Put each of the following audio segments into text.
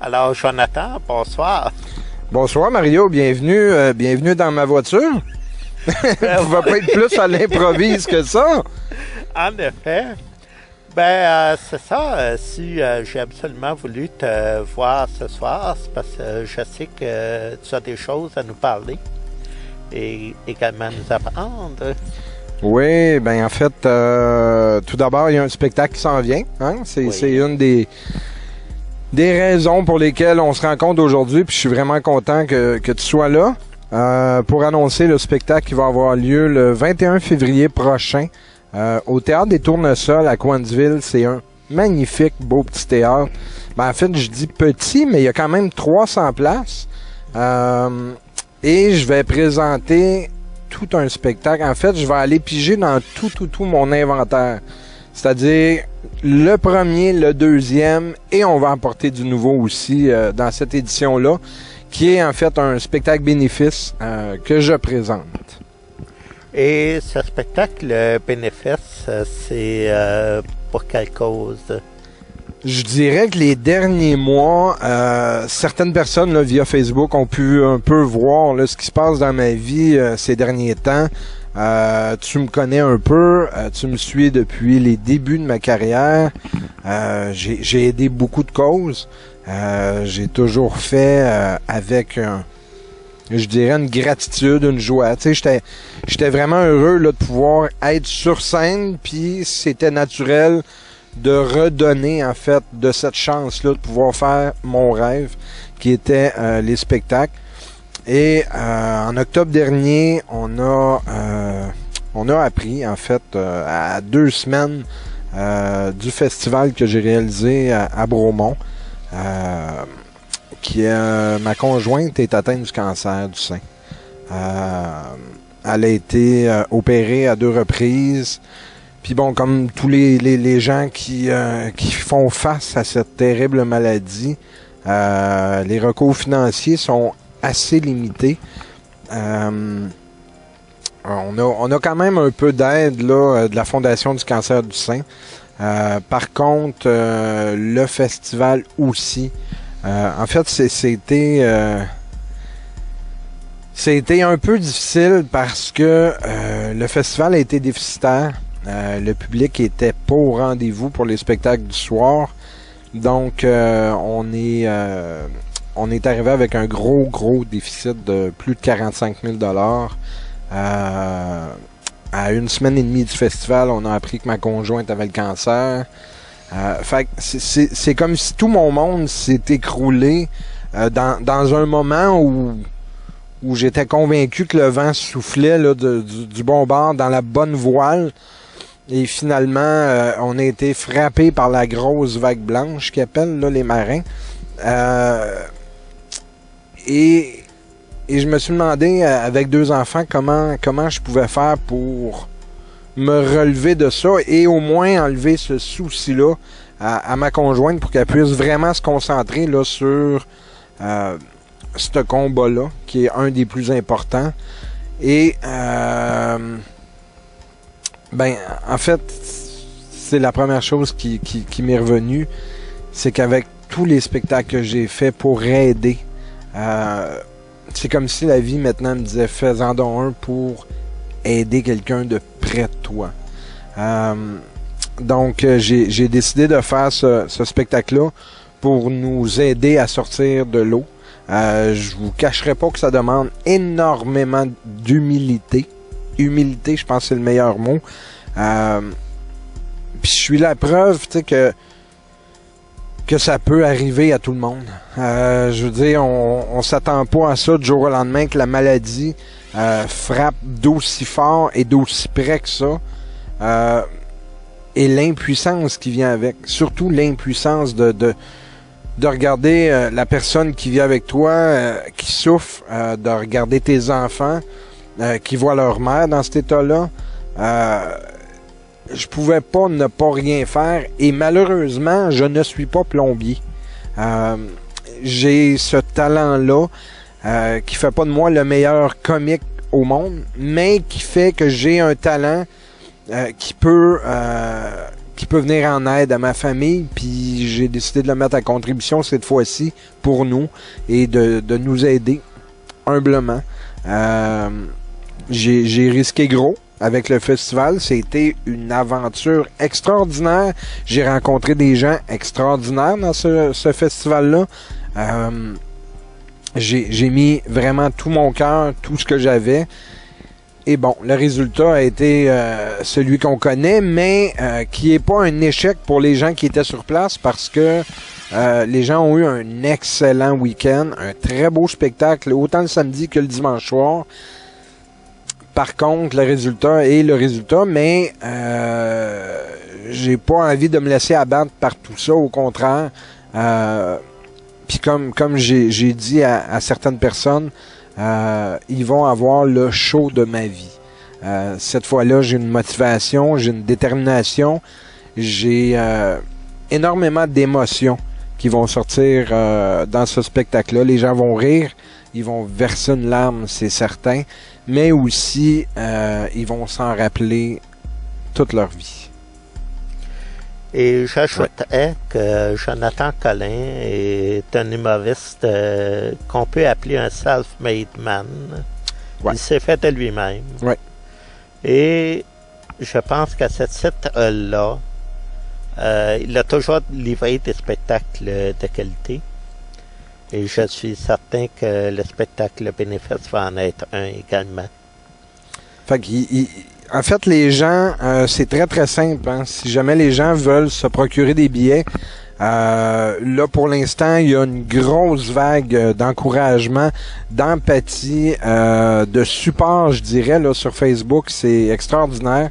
Alors, Jonathan, bonsoir. Bonsoir Mario, bienvenue dans ma voiture. Tu vas pas être plus à l'improvise que ça. En effet. C'est ça. Si j'ai absolument voulu te voir ce soir, c'est parce que je sais que tu as des choses à nous parler et également nous apprendre. Oui, en fait, tout d'abord, il y a un spectacle qui s'en vient. Hein? C'est une des raisons pour lesquelles on se rencontre aujourd'hui, puis je suis vraiment content que tu sois là pour annoncer le spectacle qui va avoir lieu le 21 février prochain au Théâtre des Tournesols à Cowansville. C'est un magnifique, beau petit théâtre. En fait, je dis petit, mais il y a quand même 300 places. Et je vais présenter tout un spectacle. En fait, je vais aller piger dans tout mon inventaire. C'est-à-dire le premier, le deuxième, et on va apporter du nouveau aussi dans cette édition-là, qui est en fait un spectacle bénéfice que je présente. Et ce spectacle bénéfice, c'est pour quelle cause? Je dirais que les derniers mois, certaines personnes là, via Facebook ont pu un peu voir là, ce qui se passe dans ma vie ces derniers temps. Tu me connais un peu, tu me suis depuis les débuts de ma carrière. J'ai aidé beaucoup de causes. J'ai toujours fait avec je dirais une gratitude, une joie. Tu sais, j'étais vraiment heureux là, de pouvoir être sur scène, puis c'était naturel de redonner en fait de cette chance-là de pouvoir faire mon rêve, qui était les spectacles. Et en octobre dernier, on a appris en fait à 2 semaines du festival que j'ai réalisé à Bromont, ma conjointe est atteinte du cancer du sein. Elle a été opérée à 2 reprises. Puis bon, comme tous les gens qui font face à cette terrible maladie, les recours financiers sont assez limités. On a quand même un peu d'aide là de la Fondation du cancer du sein. Par contre, le festival aussi. En fait, c'était un peu difficile parce que le festival a été déficitaire. Le public était pas au rendez-vous pour les spectacles du soir. Donc, on est arrivé avec un gros déficit de plus de 45 000 $. À 1 semaine et demie du festival, on a appris que ma conjointe avait le cancer. Fait que c'est comme si tout mon monde s'est écroulé dans un moment où j'étais convaincu que le vent soufflait là, du bon bord dans la bonne voile. Et finalement, on a été frappé par la grosse vague blanche qu'appellent là, les marins. Et je me suis demandé, avec 2 enfants, comment je pouvais faire pour me relever de ça et au moins enlever ce souci-là à ma conjointe pour qu'elle puisse vraiment se concentrer là, sur ce combat-là, qui est un des plus importants. Et en fait, c'est la première chose qui m'est revenue, c'est qu'avec tous les spectacles que j'ai faits pour aider, c'est comme si la vie maintenant me disait fais-en donc un pour aider quelqu'un de près de toi. Donc j'ai décidé de faire ce spectacle-là pour nous aider à sortir de l'eau. Je vous cacherai pas que ça demande énormément d'humilité. Humilité, je pense que c'est le meilleur mot. Puis je suis la preuve, tu sais, que ça peut arriver à tout le monde. Je veux dire, on s'attend pas à ça du jour au lendemain que la maladie frappe d'aussi fort et d'aussi près que ça. Et l'impuissance qui vient avec. Surtout l'impuissance de regarder la personne qui vit avec toi, qui souffre, de regarder tes enfants qui voient leur mère dans cet état-là. Je pouvais pas ne pas rien faire et malheureusement, je ne suis pas plombier. J'ai ce talent-là qui fait pas de moi le meilleur comique au monde, mais qui fait que j'ai un talent qui peut peux venir en aide à ma famille, puis j'ai décidé de le mettre à contribution cette fois-ci pour nous et de nous aider humblement. J'ai risqué gros avec le festival. C'était une aventure extraordinaire. J'ai rencontré des gens extraordinaires dans ce festival-là. J'ai mis vraiment tout mon cœur, tout ce que j'avais. Et bon, le résultat a été celui qu'on connaît, mais qui est pas un échec pour les gens qui étaient sur place parce que les gens ont eu un excellent week-end, un très beau spectacle, autant le samedi que le dimanche soir. Par contre, le résultat est le résultat, mais j'ai pas envie de me laisser abattre par tout ça, au contraire. Puis comme j'ai dit à certaines personnes, ils vont avoir le show de ma vie. Cette fois-là, j'ai une motivation, j'ai une détermination, j'ai énormément d'émotions qui vont sortir dans ce spectacle-là. Les gens vont rire, ils vont verser une larme, c'est certain, mais aussi ils vont s'en rappeler toute leur vie. Et j'ajouterais que Jonathan Collin est un humoriste qu'on peut appeler un self-made man. Ouais. Il s'est fait de lui-même. Ouais. Et je pense qu'à ce titre-là, il a toujours livré des spectacles de qualité. Et je suis certain que le spectacle bénéfice va en être un également. Fait en fait, les gens, c'est très très simple. Hein? Si jamais les gens veulent se procurer des billets, là pour l'instant, il y a une grosse vague d'encouragement, d'empathie, de support, je dirais, là sur Facebook. C'est extraordinaire.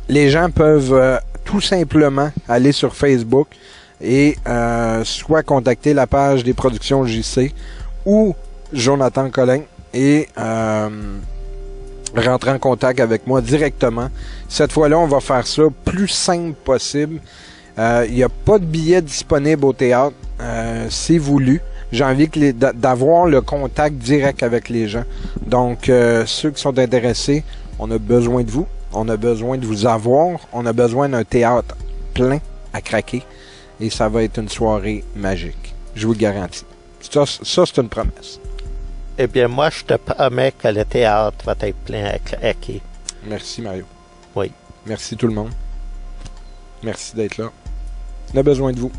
Les gens peuvent tout simplement aller sur Facebook et soit contacter la page des productions JC ou Jonathan Collin et rentrer en contact avec moi directement. Cette fois-là, on va faire ça plus simple possible. Il n'y a pas de billets disponibles au théâtre. C'est voulu. J'ai envie d'avoir le contact direct avec les gens. Donc, ceux qui sont intéressés, on a besoin de vous. On a besoin de vous avoir. On a besoin d'un théâtre plein à craquer. Et ça va être une soirée magique. Je vous le garantis. Ça c'est une promesse. Eh bien, moi, je te promets que le théâtre va être plein à craquer. Merci, Mario. Oui. Merci tout le monde. Merci d'être là. On a besoin de vous.